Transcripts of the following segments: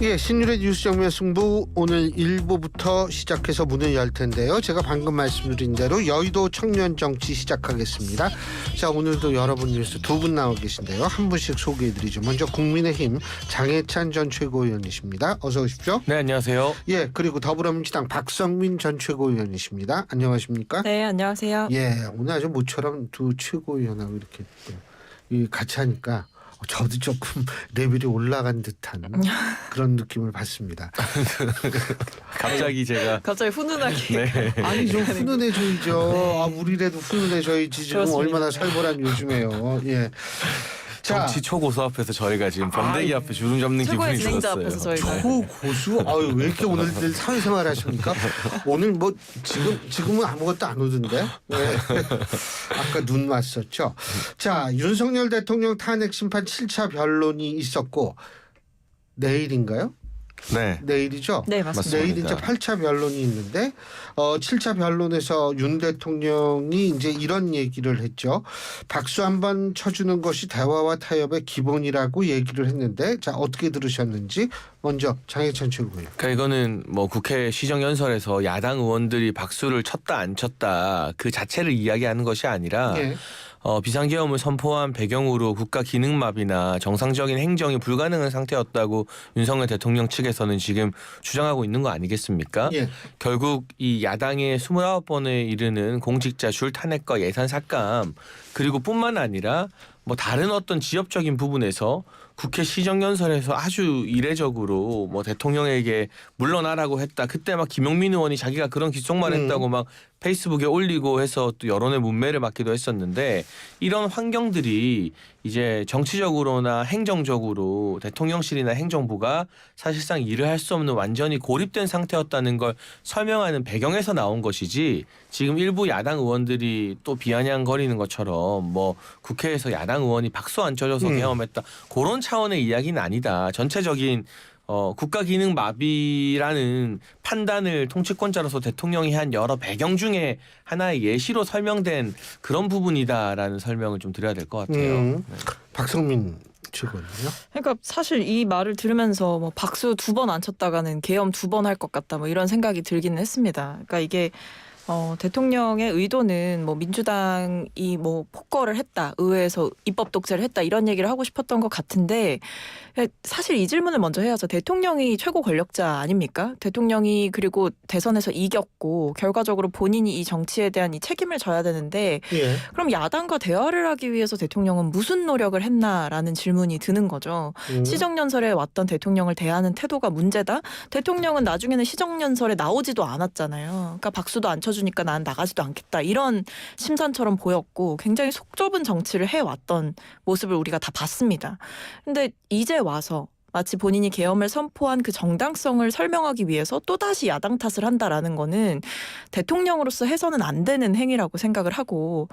예, 신율의 뉴스 정면 승부 오늘 1부부터 시작해서 문을 열 텐데요. 제가 방금 말씀드린 대로 여의도 청년 정치 시작하겠습니다. 자, 오늘도 여러분 뉴스 두 분 나와 계신데요. 한 분씩 소개해드리죠. 먼저 국민의힘 장해찬 전 최고위원이십니다. 어서 오십시오. 네, 안녕하세요. 예, 그리고 더불어민주당 박성민 전 최고위원이십니다. 안녕하십니까? 네, 안녕하세요. 예, 오늘 아주 모처럼 두 최고위원하고 이렇게 같이 하니까 저도 조금 레벨이 올라간 듯한 그런 느낌을 받습니다. 갑자기 제가 갑자기 훈훈하게. 네. 아니 좀 훈훈해져야죠. 네. 아, 우리라도 훈훈해져야지. 지금 그렇습니다. 얼마나 살벌한 요즘에요. 예. 자, 정치 초고수 앞에서 저희가 지금 번데기 앞에 주름 잡는 최고의 기분이 진행자 들었어요. 앞에서 저희가. 초고수? 아유, 왜 이렇게 오늘 늘 사회생활 하십니까? 오늘 뭐 지금은 아무것도 안 오던데. 네. 아까 눈 왔었죠. 자, 윤석열 대통령 탄핵 심판 7차 변론이 있었고 내일인가요? 네. 내일이죠? 네, 맞습니다. 내일 이제 8차 변론이 있는데 7차 변론에서 윤 대통령이 이제 이런 얘기를 했죠. 박수 한번 쳐주는 것이 대화와 타협의 기본이라고 얘기를 했는데, 자, 어떻게 들으셨는지 먼저 장해찬 최고위원. 그러니까 이거는 뭐 국회 시정연설에서 야당 의원들이 박수를 쳤다 안 쳤다 그 자체를 이야기하는 것이 아니라 예. 비상계엄을 선포한 배경으로 국가 기능마비나 정상적인 행정이 불가능한 상태였다고 윤석열 대통령 측에서는 지금 주장하고 있는 거 아니겠습니까? 예. 결국 이 야당의 29번에 이르는 공직자 줄 탄핵과 예산 삭감 그리고 뿐만 아니라 뭐 다른 어떤 지역적인 부분에서 국회 시정연설에서 아주 이례적으로 뭐 대통령에게 물러나라고 했다. 그때 막 김용민 의원이 자기가 그런 귓속말 했다고 막 페이스북에 올리고 해서 또 여론의 문매를 맞기도 했었는데, 이런 환경들이 이제 정치적으로나 행정적으로 대통령실이나 행정부가 사실상 일을 할 수 없는 완전히 고립된 상태였다는 걸 설명하는 배경에서 나온 것이지, 지금 일부 야당 의원들이 또 비아냥거리는 것처럼 뭐 국회에서 야당 의원이 박수 안 쳐줘서 계엄했다 그런 차원의 이야기는 아니다. 전체적인 국가 기능 마비라는 판단을 통치권자로서 대통령이 한 여러 배경 중에 하나의 예시로 설명된 그런 부분이다라는 설명을 좀 드려야 될 것 같아요. 네. 박성민 최고위원요. 그러니까 사실 이 말을 들으면서 뭐 박수 2번 안 쳤다가는 계엄 2번 할 것 같다, 뭐 이런 생각이 들기는 했습니다. 그러니까 이게 대통령의 의도는 뭐 민주당이 뭐 폭거를 했다, 의회에서 입법 독재를 했다, 이런 얘기를 하고 싶었던 것 같은데, 사실 이 질문을 먼저 해야죠. 대통령이 최고 권력자 아닙니까? 대통령이 그리고 대선에서 이겼고 결과적으로 본인이 이 정치에 대한 이 책임을 져야 되는데, 예. 그럼 야당과 대화를 하기 위해서 대통령은 무슨 노력을 했나라는 질문이 드는 거죠. 시정연설에 왔던 대통령을 대하는 태도가 문제다? 대통령은 나중에는 시정연설에 나오지도 않았잖아요. 그러니까 박수도 안 쳐주니까 난 나가지도 않겠다, 이런 심산처럼 보였고 굉장히 속 좁은 정치를 해왔던 모습을 우리가 다 봤습니다. 근데 이제 와서 마치 본인이 계엄을 선포한 그 정당성을 설명하기 위해서 또다시 야당 탓을 한다라는 거는 대통령으로서 해서는 안 되는 행위라고 생각을 하고,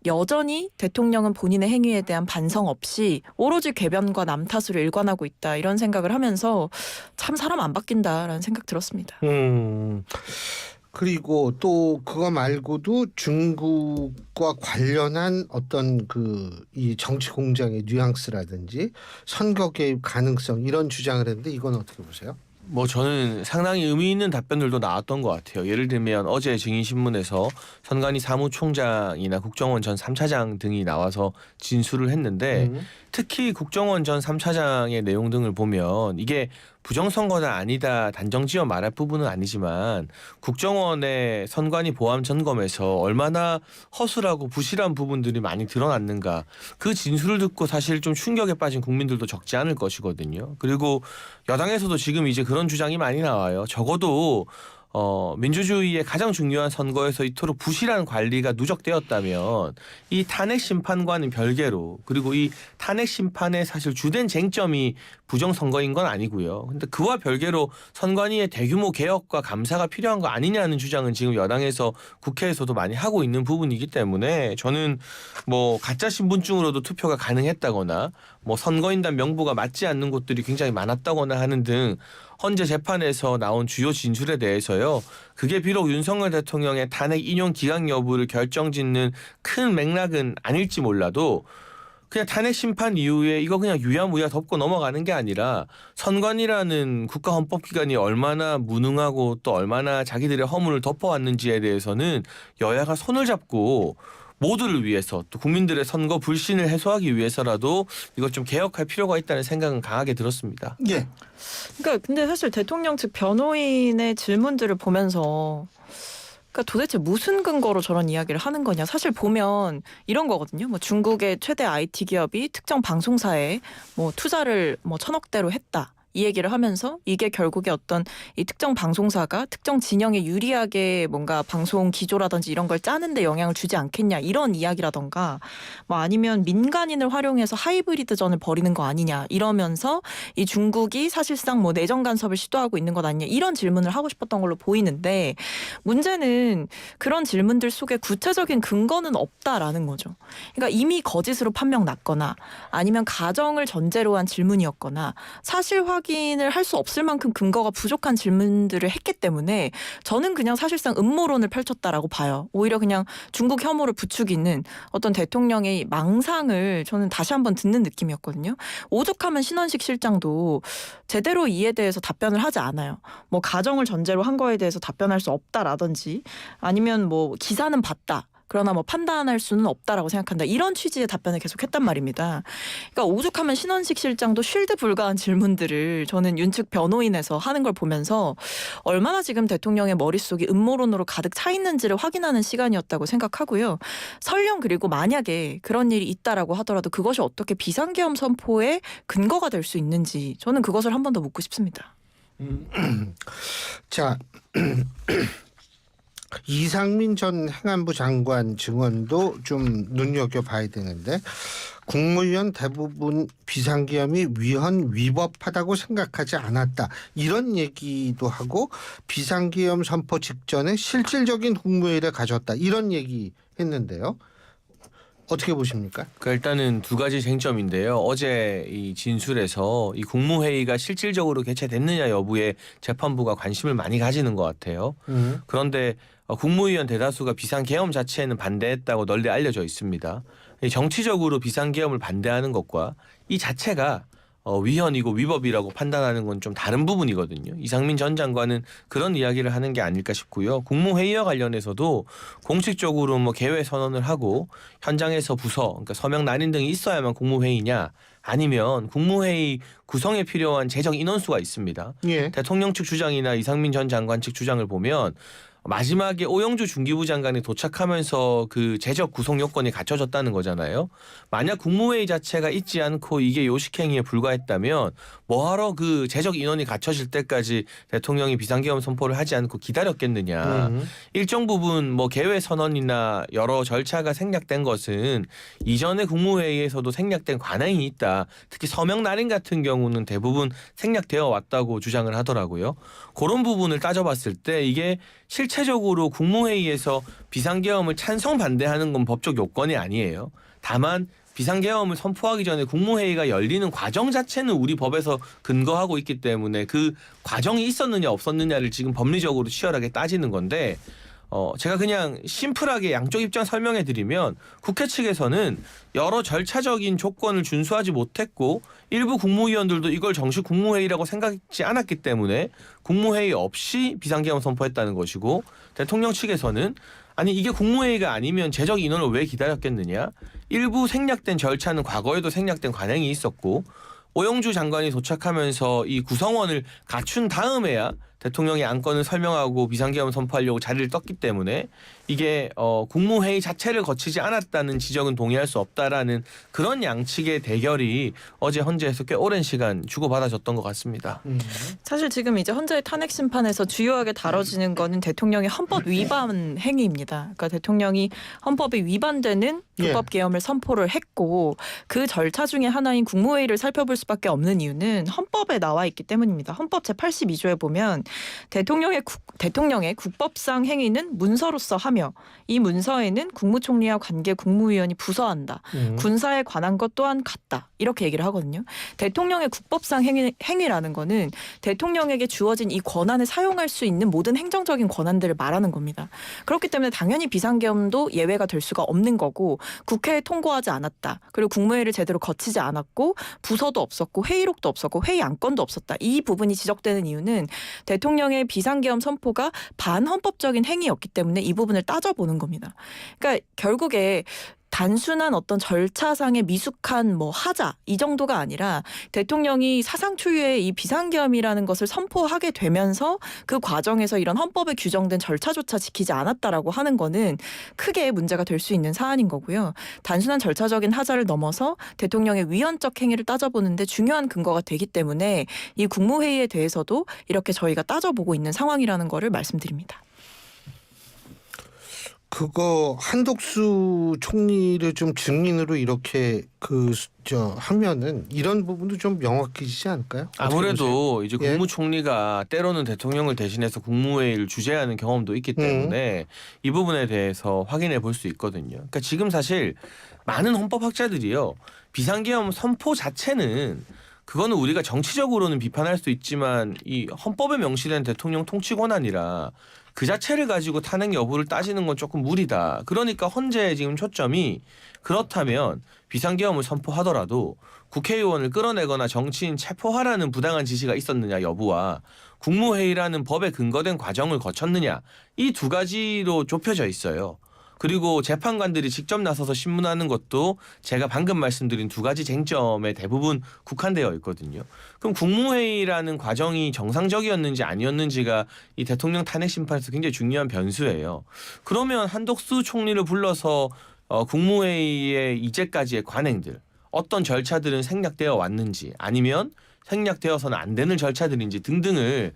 여전히 대통령은 본인의 행위에 대한 반성 없이 오로지 궤변과 남 탓으로 일관하고 있다, 이런 생각을 하면서 참 사람 안 바뀐다라는 생각 들었습니다. 그리고 또 그거 말고도 중국과 관련한 어떤 이 정치 공작의 뉘앙스라든지 선거 개입 가능성, 이런 주장을 했는데 이건 어떻게 보세요? 뭐 저는 상당히 의미 있는 답변들도 나왔던 것 같아요. 예를 들면 어제 증인신문에서 선관위 사무총장이나 국정원 전 3차장 등이 나와서 진술을 했는데, 특히 국정원 전 3차장의 내용 등을 보면 이게 부정선거다 아니다 단정지어 말할 부분은 아니지만 국정원의 선관위 보안 점검에서 얼마나 허술하고 부실한 부분들이 많이 드러났는가, 그 진술을 듣고 사실 좀 충격에 빠진 국민들도 적지 않을 것이거든요. 그리고 여당에서도 지금 이제 그런 주장이 많이 나와요. 적어도 민주주의의 가장 중요한 선거에서 이토록 부실한 관리가 누적되었다면 이 탄핵 심판과는 별개로, 그리고 이 탄핵 심판의 사실 주된 쟁점이 부정선거인 건 아니고요. 근데 그와 별개로 선관위의 대규모 개혁과 감사가 필요한 거 아니냐는 주장은 지금 여당에서 국회에서도 많이 하고 있는 부분이기 때문에, 저는 뭐 가짜 신분증으로도 투표가 가능했다거나 뭐 선거인단 명부가 맞지 않는 곳들이 굉장히 많았다거나 하는 등 헌재 재판에서 나온 주요 진술에 대해서요, 그게 비록 윤석열 대통령의 탄핵 인용 기각 여부를 결정짓는 큰 맥락은 아닐지 몰라도 그냥 탄핵 심판 이후에 이거 그냥 유야무야 덮고 넘어가는 게 아니라 선관위라는 국가 헌법기관이 얼마나 무능하고 또 얼마나 자기들의 허물을 덮어왔는지에 대해서는 여야가 손을 잡고 모두를 위해서 또 국민들의 선거 불신을 해소하기 위해서라도 이걸 좀 개혁할 필요가 있다는 생각은 강하게 들었습니다. 예. 그러니까 근데 사실 대통령 측 변호인의 질문들을 보면서 그러니까 도대체 무슨 근거로 저런 이야기를 하는 거냐. 사실 보면 이런 거거든요. 뭐 중국의 최대 IT 기업이 특정 방송사에 뭐 투자를 뭐 1,000억대로 했다. 이 얘기를 하면서 이게 결국에 어떤 이 특정 방송사가 특정 진영에 유리하게 뭔가 방송 기조라든지 이런 걸 짜는데 영향을 주지 않겠냐 이런 이야기라던가 뭐 아니면 민간인을 활용해서 하이브리드전을 벌이는 거 아니냐 이러면서 이 중국이 사실상 뭐 내정 간섭을 시도하고 있는 것 아니냐 이런 질문을 하고 싶었던 걸로 보이는데 문제는 그런 질문들 속에 구체적인 근거는 없다라는 거죠. 그러니까 이미 거짓으로 판명 났거나 아니면 가정을 전제로 한 질문이었거나 사실 확인을 할 수 없을 만큼 근거가 부족한 질문들을 했기 때문에 저는 그냥 사실상 음모론을 펼쳤다라고 봐요. 오히려 그냥 중국 혐오를 부추기는 어떤 대통령의 망상을 저는 다시 한번 듣는 느낌이었거든요. 오죽하면 신원식 실장도 제대로 이에 대해서 답변을 하지 않아요. 뭐 가정을 전제로 한 거에 대해서 답변할 수 없다라든지 아니면 뭐 기사는 봤다. 그러나 뭐 판단할 수는 없다라고 생각한다. 이런 취지의 답변을 계속했단 말입니다. 그러니까 오죽하면 신원식 실장도 쉴드 불가한 질문들을 저는 윤측 변호인에서 하는 걸 보면서 얼마나 지금 대통령의 머릿속이 음모론으로 가득 차 있는지를 확인하는 시간이었다고 생각하고요. 설령 그리고 만약에 그런 일이 있다라고 하더라도 그것이 어떻게 비상계엄 선포의 근거가 될 수 있는지 저는 그것을 한 번 더 묻고 싶습니다. 자. 이상민 전 행안부 장관 증언도 좀 눈여겨봐야 되는데 국무위원 대부분 비상계엄이 위헌 위법하다고 생각하지 않았다. 이런 얘기도 하고 비상계엄 선포 직전에 실질적인 국무회의를 가졌다. 이런 얘기 했는데요. 어떻게 보십니까? 그러니까 일단은 두 가지 쟁점인데요. 어제 이 진술에서 이 국무회의가 실질적으로 개최됐느냐 여부에 재판부가 관심을 많이 가지는 것 같아요. 그런데 국무위원 대다수가 비상계엄 자체에는 반대했다고 널리 알려져 있습니다. 정치적으로 비상계엄을 반대하는 것과 이 자체가 위헌이고 위법이라고 판단하는 건 좀 다른 부분이거든요. 이상민 전 장관은 그런 이야기를 하는 게 아닐까 싶고요. 국무회의와 관련해서도 공식적으로 뭐 개회 선언을 하고 현장에서 부서, 그러니까 서명 난임 등이 있어야만 국무회의냐 아니면 국무회의 구성에 필요한 재적 인원수가 있습니다. 예. 대통령 측 주장이나 이상민 전 장관 측 주장을 보면 마지막에 오영주 중기부 장관이 도착하면서 그 재적 구성 요건이 갖춰졌다는 거잖아요. 만약 국무회의 자체가 있지 않고 이게 요식행위에 불과했다면 뭐하러 그 재적 인원이 갖춰질 때까지 대통령이 비상계엄 선포를 하지 않고 기다렸겠느냐. 일정 부분 뭐 개회 선언이나 여러 절차가 생략된 것은 이전에 국무회의에서도 생략된 관행이 있다. 특히 서명 날인 같은 경우는 대부분 생략되어 왔다고 주장을 하더라고요. 그런 부분을 따져봤을 때 이게 실체적으로 국무회의에서 비상계엄을 찬성 반대하는 건 법적 요건이 아니에요. 다만 비상계엄을 선포하기 전에 국무회의가 열리는 과정 자체는 우리 법에서 근거하고 있기 때문에 그 과정이 있었느냐 없었느냐를 지금 법리적으로 치열하게 따지는 건데 제가 그냥 심플하게 양쪽 입장 설명해 드리면 국회 측에서는 여러 절차적인 조건을 준수하지 못했고 일부 국무위원들도 이걸 정식 국무회의라고 생각지 않았기 때문에 국무회의 없이 비상계엄 선포했다는 것이고 대통령 측에서는 아니 이게 국무회의가 아니면 재적 인원을 왜 기다렸겠느냐. 일부 생략된 절차는 과거에도 생략된 관행이 있었고 오영주 장관이 도착하면서 이 구성원을 갖춘 다음에야 대통령이 안건을 설명하고 비상계엄 선포하려고 자리를 떴기 때문에 이게 국무회의 자체를 거치지 않았다는 지적은 동의할 수 없다라는 그런 양측의 대결이 어제 헌재에서 꽤 오랜 시간 주고받아졌던 것 같습니다. 사실 지금 이제 헌재의 탄핵 심판에서 주요하게 다뤄지는 거는 대통령의 헌법 위반 행위입니다. 그러니까 대통령이 헌법이 위반되는 불법 계엄을 선포를 했고 그 절차 중에 하나인 국무회의를 살펴볼 수밖에 없는 이유는 헌법에 나와 있기 때문입니다. 헌법 제82조에 보면 대통령의 국법상 행위는 문서로서 하며 이 문서에는 국무총리와 관계 국무위원이 부서한다. 군사에 관한 것 또한 같다. 이렇게 얘기를 하거든요. 대통령의 국법상 행위라는 거는 대통령에게 주어진 이 권한을 사용할 수 있는 모든 행정적인 권한들을 말하는 겁니다. 그렇기 때문에 당연히 비상계엄도 예외가 될 수가 없는 거고 국회에 통과하지 않았다. 그리고 국무회의를 제대로 거치지 않았고 부서도 없었고 회의록도 없었고 회의 안건도 없었다. 이 부분이 지적되는 이유는 대통령의 비상계엄 선포가 반헌법적인 행위였기 때문에 이 부분을 따져보는 겁니다. 그러니까 결국에 단순한 어떤 절차상의 미숙한 하자 이 정도가 아니라 대통령이 사상 초유의 이 비상계엄이라는 것을 선포하게 되면서 그 과정에서 이런 헌법에 규정된 절차조차 지키지 않았다라고 하는 거는 크게 문제가 될 수 있는 사안인 거고요. 단순한 절차적인 하자를 넘어서 대통령의 위헌적 행위를 따져보는데 중요한 근거가 되기 때문에 이 국무회의에 대해서도 이렇게 저희가 따져보고 있는 상황이라는 거를 말씀드립니다. 그거 한덕수 총리를 좀 증인으로 이렇게 하면은 이런 부분도 좀 명확해지지 않을까요? 아무래도 이제 예. 국무총리가 때로는 대통령을 대신해서 국무회의를 주재하는 경험도 있기 때문에 이 부분에 대해서 확인해 볼 수 있거든요. 그러니까 지금 사실 많은 헌법학자들이요. 비상계엄 선포 자체는 그거는 우리가 정치적으로는 비판할 수 있지만 이 헌법에 명시된 대통령 통치 권한이라 그 자체를 가지고 탄핵 여부를 따지는 건 조금 무리다. 그러니까 헌재의 지금 초점이 그렇다면 비상계엄을 선포하더라도 국회의원을 끌어내거나 정치인 체포하라는 부당한 지시가 있었느냐 여부와 국무회의라는 법에 근거된 과정을 거쳤느냐 이 두 가지로 좁혀져 있어요. 그리고 재판관들이 직접 나서서 신문하는 것도 제가 방금 말씀드린 두 가지 쟁점에 대부분 국한되어 있거든요. 그럼 국무회의라는 과정이 정상적이었는지 아니었는지가 이 대통령 탄핵 심판에서 굉장히 중요한 변수예요. 그러면 한덕수 총리를 불러서 국무회의의 이제까지의 관행들 어떤 절차들은 생략되어 왔는지 아니면 생략되어서는 안 되는 절차들인지 등등을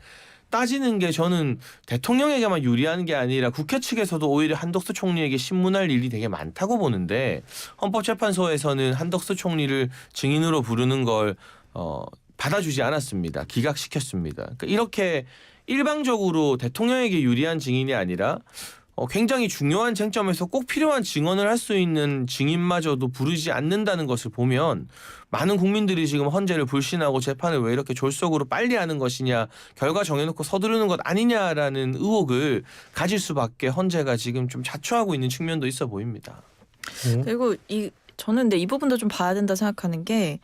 따지는 게 저는 대통령에게만 유리한 게 아니라 국회 측에서도 오히려 한덕수 총리에게 신문할 일이 되게 많다고 보는데 헌법재판소에서는 한덕수 총리를 증인으로 부르는 걸 받아주지 않았습니다. 기각시켰습니다. 그러니까 이렇게 일방적으로 대통령에게 유리한 증인이 아니라 굉장히 중요한 쟁점에서 꼭 필요한 증언을 할 수 있는 증인마저도 부르지 않는다는 것을 보면 많은 국민들이 지금 헌재를 불신하고 재판을 왜 이렇게 졸속으로 빨리 하는 것이냐 결과 정해놓고 서두르는 것 아니냐라는 의혹을 가질 수밖에 헌재가 지금 좀 자초하고 있는 측면도 있어 보입니다. 그리고 저는 근데 이 부분도 좀 봐야 된다 생각하는 게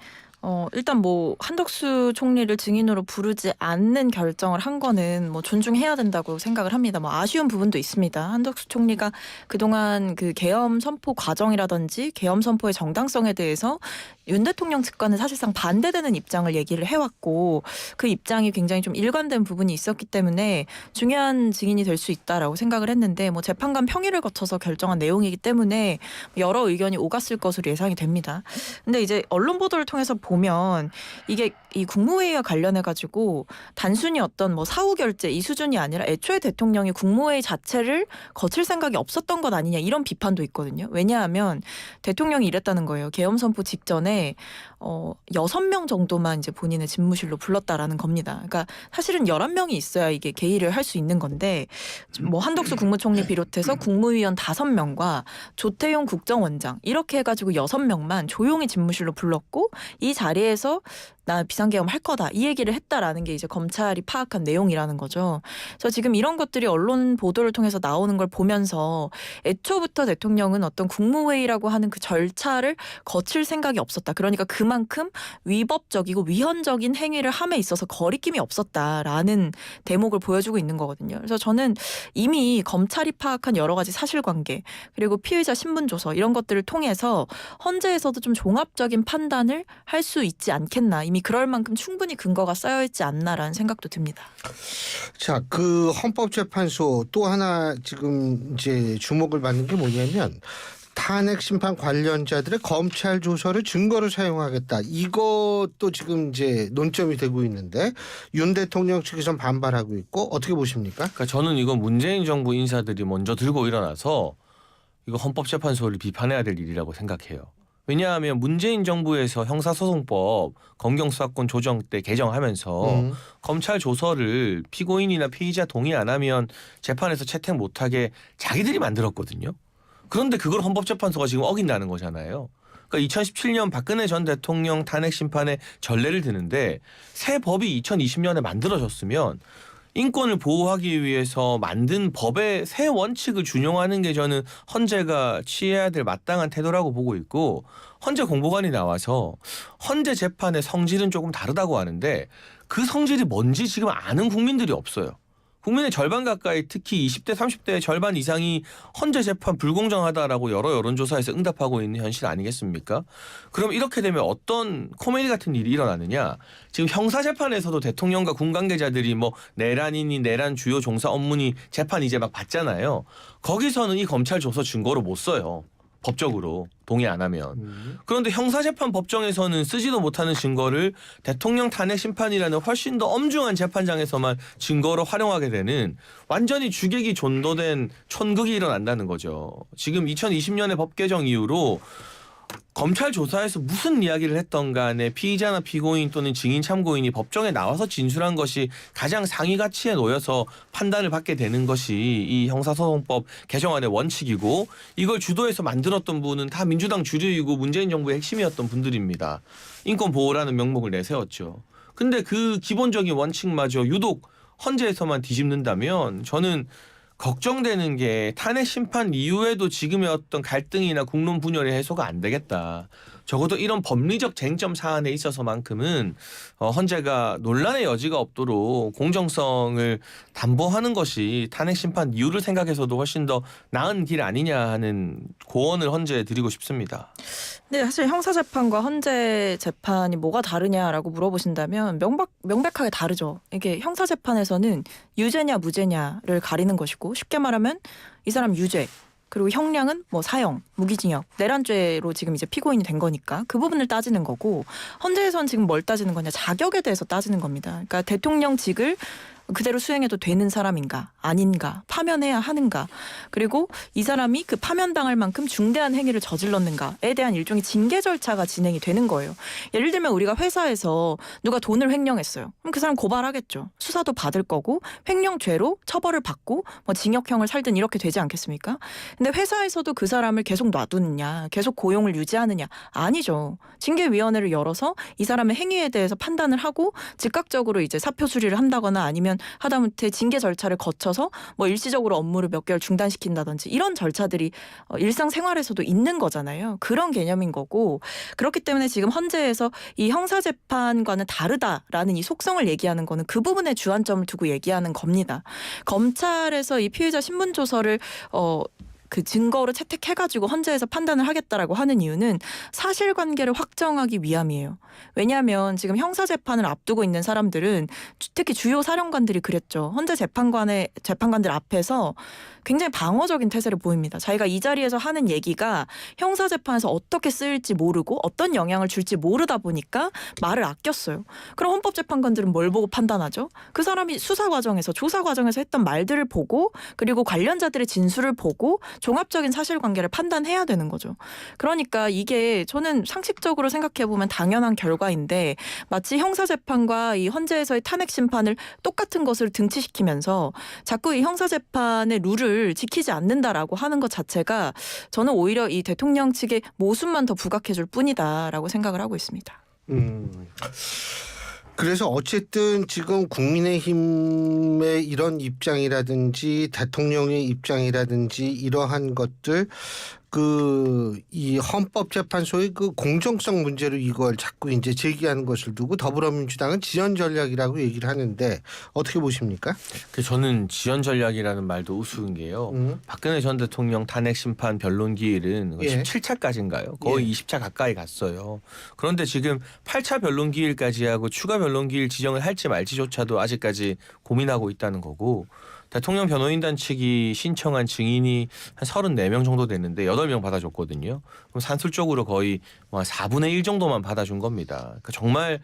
일단 한덕수 총리를 증인으로 부르지 않는 결정을 한 거는 존중해야 된다고 생각을 합니다. 아쉬운 부분도 있습니다. 한덕수 총리가 그동안 그 계엄 선포 과정이라든지 계엄 선포의 정당성에 대해서 윤 대통령 측과는 사실상 반대되는 입장을 얘기를 해왔고 그 입장이 굉장히 좀 일관된 부분이 있었기 때문에 중요한 증인이 될 수 있다라고 생각을 했는데 재판관 평의를 거쳐서 결정한 내용이기 때문에 여러 의견이 오갔을 것으로 예상이 됩니다. 근데 이제 언론 보도를 통해서 보면 이게 이 국무회의와 관련해가지고 단순히 어떤 사후 결재 이 수준이 아니라 애초에 대통령이 국무회의 자체를 거칠 생각이 없었던 것 아니냐 이런 비판도 있거든요. 왜냐하면 대통령이 이랬다는 거예요. 계엄 선포 직전에 6명 정도만 이제 본인의 집무실로 불렀다라는 겁니다. 그러니까 사실은 11명이 있어야 이게 개의를 할 수 있는 건데 한덕수 국무총리 비롯해서 국무위원 5명과 조태용 국정원장 이렇게 해가지고 6명만 조용히 집무실로 불렀고 이 자리에서 나 비상계엄 할 거다 이 얘기를 했다라는 게 이제 검찰이 파악한 내용이라는 거죠. 그래서 지금 이런 것들이 언론 보도를 통해서 나오는 걸 보면서 애초부터 대통령은 어떤 국무회의라고 하는 그 절차를 거칠 생각이 없었다. 그러니까 그만큼 위법적이고 위헌적인 행위를 함에 있어서 거리낌이 없었다라는 대목을 보여주고 있는 거거든요. 그래서 저는 이미 검찰이 파악한 여러 가지 사실관계 그리고 피의자 신분조서 이런 것들을 통해서 헌재에서도 좀 종합적인 판단을 할 수 있지 않겠나. 이미 그럴 만큼 충분히 근거가 쌓여 있지 않나라는 생각도 듭니다. 자, 그 헌법재판소 또 하나 지금 이제 주목을 받는 게 뭐냐면 탄핵 심판 관련자들의 검찰 조서를 증거로 사용하겠다. 이것도 지금 이제 논점이 되고 있는데 윤 대통령 측에선 반발하고 있고 어떻게 보십니까? 그러니까 저는 이건 문재인 정부 인사들이 먼저 들고 일어나서 이거 헌법재판소를 비판해야 될 일이라고 생각해요. 왜냐하면 문재인 정부에서 형사소송법 검경수사권 조정 때 개정하면서 검찰 조서를 피고인이나 피의자 동의 안 하면 재판에서 채택 못하게 자기들이 만들었거든요. 그런데 그걸 헌법재판소가 지금 어긴다는 거잖아요. 그러니까 2017년 박근혜 전 대통령 탄핵 심판의 전례를 드는데 새 법이 2020년에 만들어졌으면 인권을 보호하기 위해서 만든 법의 새 원칙을 준용하는 게 저는 헌재가 취해야 될 마땅한 태도라고 보고 있고, 헌재 공보관이 나와서 헌재 재판의 성질은 조금 다르다고 하는데 그 성질이 뭔지 지금 아는 국민들이 없어요. 국민의 절반 가까이, 특히 20대 30대의 절반 이상이 헌재 재판 불공정하다라고 여러 여론조사에서 응답하고 있는 현실 아니겠습니까? 그럼 이렇게 되면 어떤 코미디 같은 일이 일어나느냐. 지금 형사재판에서도 대통령과 군 관계자들이 뭐 내란이니 내란 주요 종사 업무니 재판 이제 막 받잖아요. 거기서는 이 검찰 조서 증거로 못 써요. 법적으로 동의 안 하면. 그런데 형사재판 법정에서는 쓰지도 못하는 증거를 대통령 탄핵 심판이라는 훨씬 더 엄중한 재판장에서만 증거로 활용하게 되는 완전히 주객이 존도된 촌극이 일어난다는 거죠. 지금 2020년의 법 개정 이후로 검찰 조사에서 무슨 이야기를 했던 간에 피의자나 피고인 또는 증인 참고인이 법정에 나와서 진술한 것이 가장 상위 가치에 놓여서 판단을 받게 되는 것이 이 형사소송법 개정안의 원칙이고, 이걸 주도해서 만들었던 분은 다 민주당 주류이고 문재인 정부의 핵심이었던 분들입니다. 인권 보호라는 명목을 내세웠죠. 근데 그 기본적인 원칙마저 유독 헌재에서만 뒤집는다면 저는 걱정되는 게 탄핵 심판 이후에도 지금의 어떤 갈등이나 국론 분열의 해소가 안 되겠다. 적어도 이런 법리적 쟁점 사안에 있어서만큼은 헌재가 논란의 여지가 없도록 공정성을 담보하는 것이 탄핵 심판 이유를 생각해서도 훨씬 더 나은 길 아니냐 하는 고언을 헌재에 드리고 싶습니다. 근데 사실 형사재판과 헌재 재판이 뭐가 다르냐라고 물어보신다면 명백하게 다르죠. 이게 형사재판에서는 유죄냐 무죄냐를 가리는 것이고, 쉽게 말하면 이 사람 유죄, 그리고 형량은 뭐 사형, 무기징역, 내란죄로 지금 이제 피고인이 된 거니까 그 부분을 따지는 거고, 헌재에서는 지금 뭘 따지는 거냐, 자격에 대해서 따지는 겁니다. 그러니까 대통령직을 그대로 수행해도 되는 사람인가 아닌가, 파면해야 하는가, 그리고 이 사람이 그 파면당할 만큼 중대한 행위를 저질렀는가에 대한 일종의 징계 절차가 진행이 되는 거예요. 예를 들면 우리가 회사에서 누가 돈을 횡령했어요. 그럼 그 사람 고발하겠죠. 수사도 받을 거고 횡령죄로 처벌을 받고 뭐 징역형을 살든 이렇게 되지 않겠습니까? 근데 회사에서도 그 사람을 계속 놔두느냐, 계속 고용을 유지하느냐, 아니죠. 징계위원회를 열어서 이 사람의 행위에 대해서 판단을 하고 즉각적으로 이제 사표 수리를 한다거나 아니면 하다못해 징계 절차를 거쳐서 뭐 일시적으로 업무를 몇 개월 중단시킨다든지 이런 절차들이 일상생활에서도 있는 거잖아요. 그런 개념인 거고, 그렇기 때문에 지금 헌재에서 이 형사재판과는 다르다라는 이 속성을 얘기하는 거는 그 부분에 주안점을 두고 얘기하는 겁니다. 검찰에서 이 피의자 신문조서를 그 증거로 채택해가지고 헌재에서 판단을 하겠다라고 하는 이유는 사실관계를 확정하기 위함이에요. 왜냐하면 지금 형사재판을 앞두고 있는 사람들은 특히 주요 사령관들이 그랬죠. 헌재 재판관들 앞에서 굉장히 방어적인 태세를 보입니다. 자기가 이 자리에서 하는 얘기가 형사재판에서 어떻게 쓰일지 모르고 어떤 영향을 줄지 모르다 보니까 말을 아꼈어요. 그럼 헌법재판관들은 뭘 보고 판단하죠? 그 사람이 수사 과정에서, 조사 과정에서 했던 말들을 보고, 그리고 관련자들의 진술을 보고 종합적인 사실관계를 판단해야 되는 거죠. 그러니까 이게 저는 상식적으로 생각해보면 당연한 결과인데, 마치 형사재판과 이 헌재에서의 탄핵 심판을 똑같은 것을 등치시키면서 자꾸 이 형사재판의 룰을 지키지 않는다라고 하는 것 자체가 저는 오히려 이 대통령 측의 모순만 더 부각해줄 뿐이다라고 생각을 하고 있습니다. 그래서 어쨌든 지금 국민의힘의 이런 입장이라든지 대통령의 입장이라든지 이러한 것들, 이 헌법재판소의 그 공정성 문제로 이걸 자꾸 이제 제기하는 것을 두고 더불어민주당은 지연 전략이라고 얘기를 하는데 어떻게 보십니까? 저는 지연 전략이라는 말도 우스운 게요. 박근혜 전 대통령 탄핵 심판 변론 기일은 17차까지인가요? 거의 20차 가까이 갔어요. 그런데 지금 8차 변론 기일까지 하고 추가 변론 기일 지정을 할지 말지조차도 아직까지 고민하고 있다는 거고, 대통령 변호인단 측이 신청한 증인이 한 34명 정도 됐는데 8명 받아줬거든요. 그럼 산술적으로 거의 4분의 1 정도만 받아준 겁니다. 그러니까 정말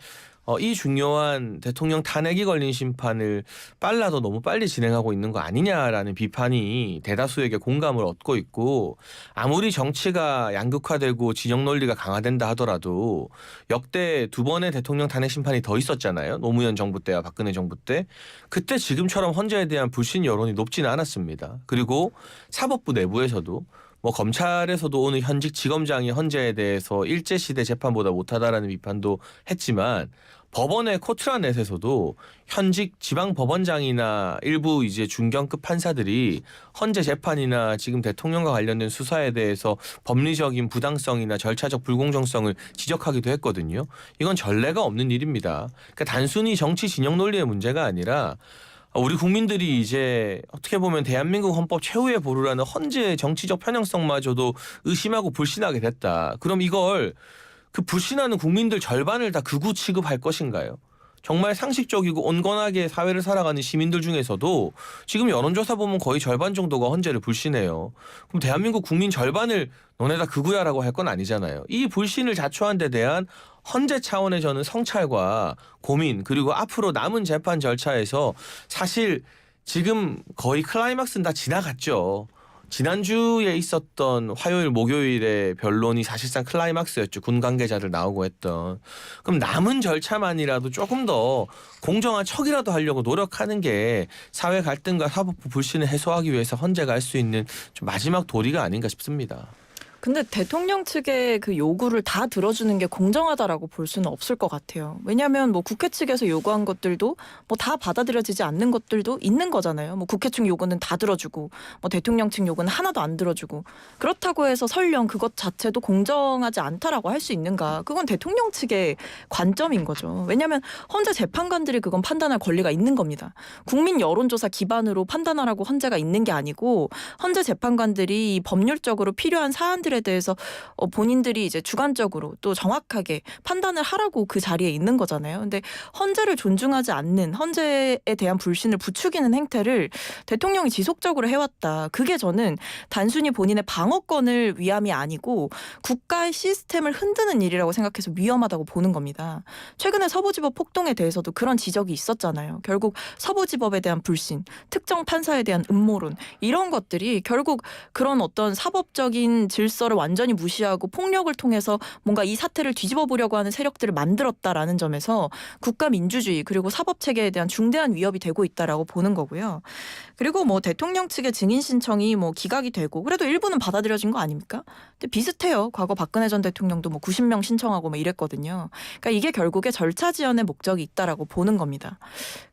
이 중요한 대통령 탄핵이 걸린 심판을 빨라도 너무 빨리 진행하고 있는 거 아니냐라는 비판이 대다수에게 공감을 얻고 있고, 아무리 정치가 양극화되고 진영 논리가 강화된다 하더라도 역대 두 번의 대통령 탄핵 심판이 더 있었잖아요. 노무현 정부 때와 박근혜 정부 때. 그때 지금처럼 헌재에 대한 불신 여론이 높지는 않았습니다. 그리고 사법부 내부에서도 검찰에서도 오늘 현직 지검장이 헌재에 대해서 일제시대 재판보다 못하다라는 비판도 했지만, 법원의 코트라넷에서도 현직 지방법원장이나 일부 이제 중견급 판사들이 헌재 재판이나 지금 대통령과 관련된 수사에 대해서 법리적인 부당성이나 절차적 불공정성을 지적하기도 했거든요. 이건 전례가 없는 일입니다. 그러니까 단순히 정치 진영 논리의 문제가 아니라 우리 국민들이 이제 어떻게 보면 대한민국 헌법 최후의 보루라는 헌재의 정치적 편향성마저도 의심하고 불신하게 됐다. 그럼 이걸 그 불신하는 국민들 절반을 다 극우 취급할 것인가요? 정말 상식적이고 온건하게 사회를 살아가는 시민들 중에서도 지금 여론조사 보면 거의 절반 정도가 헌재를 불신해요. 그럼 대한민국 국민 절반을 너네 다 극우야라고 할 건 아니잖아요. 이 불신을 자초한 데 대한 헌재 차원의 저는 성찰과 고민, 그리고 앞으로 남은 재판 절차에서 사실 지금 거의 클라이막스는 다 지나갔죠. 지난주에 있었던 화요일 목요일의 변론이 사실상 클라이막스였죠. 군 관계자들 나오고 했던. 그럼 남은 절차만이라도 조금 더 공정한 척이라도 하려고 노력하는 게 사회 갈등과 사법부 불신을 해소하기 위해서 헌재가 할 수 있는 좀 마지막 도리가 아닌가 싶습니다. 근데 대통령 측의 그 요구를 다 들어주는 게 공정하다라고 볼 수는 없을 것 같아요. 왜냐하면 국회 측에서 요구한 것들도 다 받아들여지지 않는 것들도 있는 거잖아요. 국회 측 요구는 다 들어주고 대통령 측 요구는 하나도 안 들어주고, 그렇다고 해서 설령 그것 자체도 공정하지 않다라고 할 수 있는가? 그건 대통령 측의 관점인 거죠. 왜냐하면 헌재 재판관들이 그건 판단할 권리가 있는 겁니다. 국민 여론조사 기반으로 판단하라고 헌재가 있는 게 아니고, 헌재 재판관들이 법률적으로 필요한 사안들 에 대해서 본인들이 이제 주관적으로 또 정확하게 판단을 하라고 그 자리에 있는 거잖아요. 근데 헌재를 존중하지 않는, 헌재에 대한 불신을 부추기는 행태를 대통령이 지속적으로 해왔다. 그게 저는 단순히 본인의 방어권을 위함이 아니고 국가의 시스템을 흔드는 일이라고 생각해서 위험하다고 보는 겁니다. 최근에 서부지법 폭동에 대해서도 그런 지적이 있었잖아요. 결국 서부지법에 대한 불신, 특정 판사에 대한 음모론, 이런 것들이 결국 그런 어떤 사법적인 질서를 완전히 무시하고 폭력을 통해서 뭔가 이 사태를 뒤집어 보려고 하는 세력들을 만들었다라는 점에서 국가 민주주의 그리고 사법 체계에 대한 중대한 위협이 되고 있다라고 보는 거고요. 그리고 대통령 측의 증인 신청이 기각이 되고 그래도 일부는 받아들여진 거 아닙니까? 근데 비슷해요. 과거 박근혜 전 대통령도 90명 신청하고 이랬거든요. 그러니까 이게 결국에 절차 지연의 목적이 있다라고 보는 겁니다.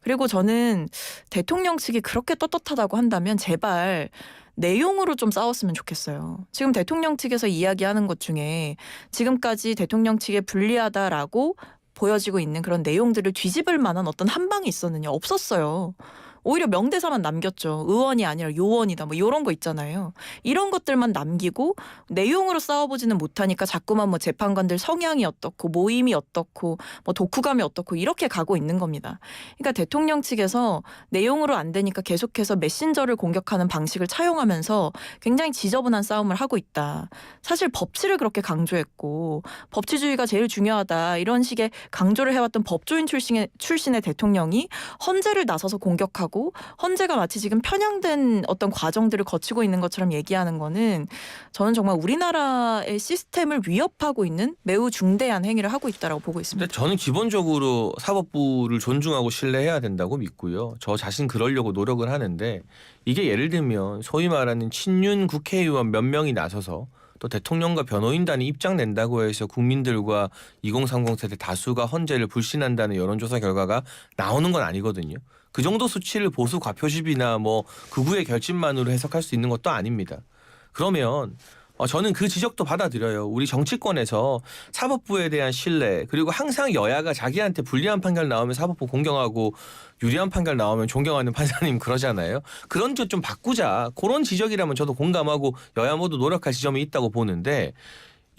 그리고 저는 대통령 측이 그렇게 떳떳하다고 한다면 제발 내용으로 좀 싸웠으면 좋겠어요. 지금 대통령 측에서 이야기하는 것 중에 지금까지 대통령 측에 불리하다라고 보여지고 있는 그런 내용들을 뒤집을 만한 어떤 한방이 있었느냐? 없었어요. 오히려 명대사만 남겼죠. 의원이 아니라 요원이다 이런 거 있잖아요. 이런 것들만 남기고 내용으로 싸워보지는 못하니까 자꾸만 재판관들 성향이 어떻고 모임이 어떻고 독후감이 어떻고 이렇게 가고 있는 겁니다. 그러니까 대통령 측에서 내용으로 안 되니까 계속해서 메신저를 공격하는 방식을 차용하면서 굉장히 지저분한 싸움을 하고 있다. 사실 법치를 그렇게 강조했고 법치주의가 제일 중요하다 이런 식의 강조를 해왔던 법조인 출신의 대통령이 헌재를 나서서 공격하고 헌재가 마치 지금 편향된 어떤 과정들을 거치고 있는 것처럼 얘기하는 거는 저는 정말 우리나라의 시스템을 위협하고 있는 매우 중대한 행위를 하고 있다고 보고 있습니다. 근데 저는 기본적으로 사법부를 존중하고 신뢰해야 된다고 믿고요. 저 자신 그러려고 노력을 하는데, 이게 예를 들면 소위 말하는 친윤 국회의원 몇 명이 나서서 또 대통령과 변호인단이 입장 낸다고 해서 국민들과 2030 세대 다수가 헌재를 불신한다는 여론조사 결과가 나오는 건 아니거든요. 그 정도 수치를 보수 과표집이나 극우의 결집만으로 해석할 수 있는 것도 아닙니다. 그러면 저는 그 지적도 받아들여요. 우리 정치권에서 사법부에 대한 신뢰, 그리고 항상 여야가 자기한테 불리한 판결 나오면 사법부 공경하고 유리한 판결 나오면 존경하는 판사님 그러잖아요. 그런 것 좀 바꾸자. 그런 지적이라면 저도 공감하고 여야 모두 노력할 지점이 있다고 보는데,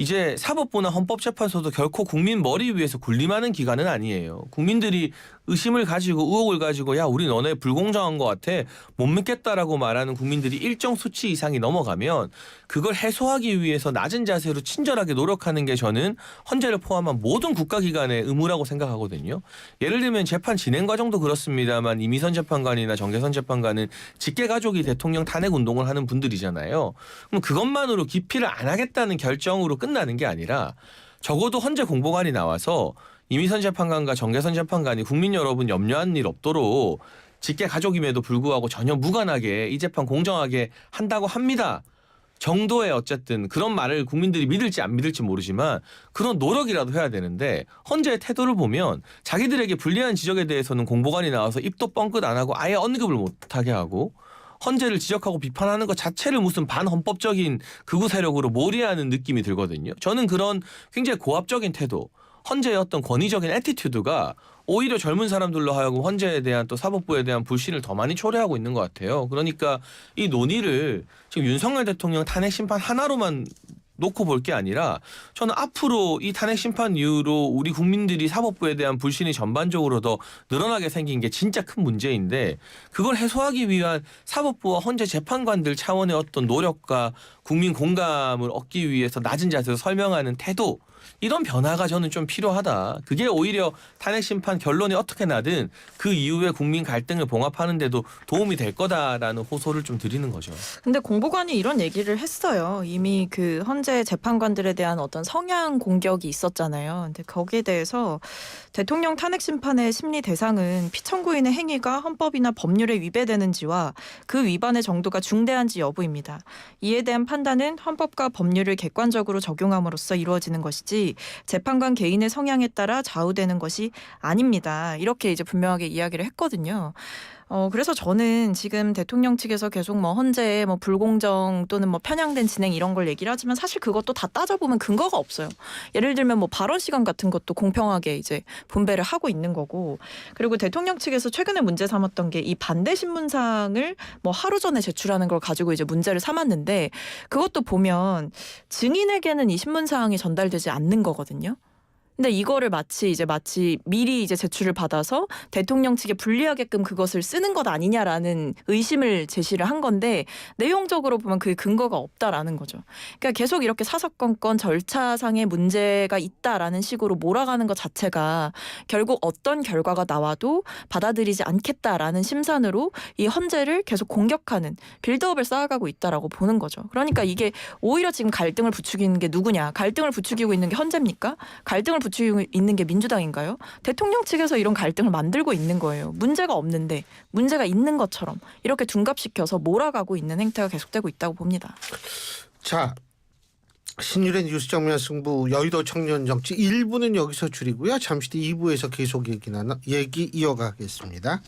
이제 사법부나 헌법재판소도 결코 국민 머리 위에서 군림하는 기관은 아니에요. 국민들이 의심을 가지고 의혹을 가지고 야 우리 너네 불공정한 것 같아 못 믿겠다라고 말하는 국민들이 일정 수치 이상이 넘어가면 그걸 해소하기 위해서 낮은 자세로 친절하게 노력하는 게 저는 헌재를 포함한 모든 국가기관의 의무라고 생각하거든요. 예를 들면 재판 진행 과정도 그렇습니다만 이미선 재판관이나 정계선 재판관은 직계가족이 대통령 탄핵 운동을 하는 분들이잖아요. 그럼 그것만으로 기피를 안 하겠다는 결정으로 끝나는 게 아니라 적어도 헌재 공보관이 나와서 이미선 재판관과 정계선 재판관이 국민 여러분 염려한 일 없도록 직계가족임에도 불구하고 전혀 무관하게 이 재판 공정하게 한다고 합니다. 정도의 어쨌든 그런 말을 국민들이 믿을지 안 믿을지 모르지만 그런 노력이라도 해야 되는데 헌재의 태도를 보면 자기들에게 불리한 지적에 대해서는 공보관이 나와서 입도 뻥끗 안 하고 아예 언급을 못하게 하고 헌재를 지적하고 비판하는 것 자체를 무슨 반헌법적인 극우 세력으로 몰이하는 느낌이 들거든요. 저는 그런 굉장히 고압적인 태도, 헌재의 어떤 권위적인 애티튜드가 오히려 젊은 사람들로 하여금 헌재에 대한 또 사법부에 대한 불신을 더 많이 초래하고 있는 것 같아요. 그러니까 이 논의를 지금 윤석열 대통령 탄핵 심판 하나로만 놓고 볼 게 아니라 저는 앞으로 이 탄핵 심판 이후로 우리 국민들이 사법부에 대한 불신이 전반적으로 더 늘어나게 생긴 게 진짜 큰 문제인데 그걸 해소하기 위한 사법부와 헌재 재판관들 차원의 어떤 노력과 국민 공감을 얻기 위해서 낮은 자세로 설명하는 태도 이런 변화가 저는 좀 필요하다. 그게 오히려 탄핵 심판 결론이 어떻게 나든 그 이후에 국민 갈등을 봉합하는 데도 도움이 될 거다라는 호소를 좀 드리는 거죠. 근데 공보관이 이런 얘기를 했어요. 이미 그 헌재 재판관들에 대한 어떤 성향 공격이 있었잖아요. 근데 거기에 대해서 대통령 탄핵 심판의 심리 대상은 피청구인의 행위가 헌법이나 법률에 위배되는지와 그 위반의 정도가 중대한지 여부입니다. 이에 대한 판단은 헌법과 법률을 객관적으로 적용함으로써 이루어지는 것이지 재판관 개인의 성향에 따라 좌우되는 것이 아닙니다. 이렇게 이제 분명하게 이야기를 했거든요. 그래서 저는 지금 대통령 측에서 계속 뭐 헌재에 뭐 불공정 또는 뭐 편향된 진행 이런 걸 얘기를 하지만 사실 그것도 다 따져보면 근거가 없어요. 예를 들면 뭐 발언 시간 같은 것도 공평하게 이제 분배를 하고 있는 거고 그리고 대통령 측에서 최근에 문제 삼았던 게 이 반대 신문상을 뭐 하루 전에 제출하는 걸 가지고 이제 문제를 삼았는데 그것도 보면 증인에게는 이 신문사항이 전달되지 않는 거거든요. 근데 이거를 마치 미리 이제 제출을 받아서 대통령 측에 불리하게끔 그것을 쓰는 것 아니냐라는 의심을 제시를 한 건데 내용적으로 보면 그게 근거가 없다라는 거죠. 그러니까 계속 이렇게 사사건건 절차상의 문제가 있다라는 식으로 몰아가는 것 자체가 결국 어떤 결과가 나와도 받아들이지 않겠다라는 심산으로 이 헌재를 계속 공격하는 빌드업을 쌓아가고 있다라고 보는 거죠. 그러니까 이게 오히려 지금 갈등을 부추기는 게 누구냐? 갈등을 부추기고 있는 게 헌재입니까? 갈등을 부추기고 있는 게 민주당인가요? 대통령 측에서 이런 갈등을 만들고 있는 거예요. 문제가 없는데 문제가 있는 것처럼 이렇게 둔갑시켜서 몰아가고 있는 행태가 계속되고 있다고 봅니다. 자, 신유의 뉴스 정면 승부 여의도 청년 정치 1부는 여기서 줄이고요. 잠시 뒤 2부에서 계속 얘기 이어가겠습니다.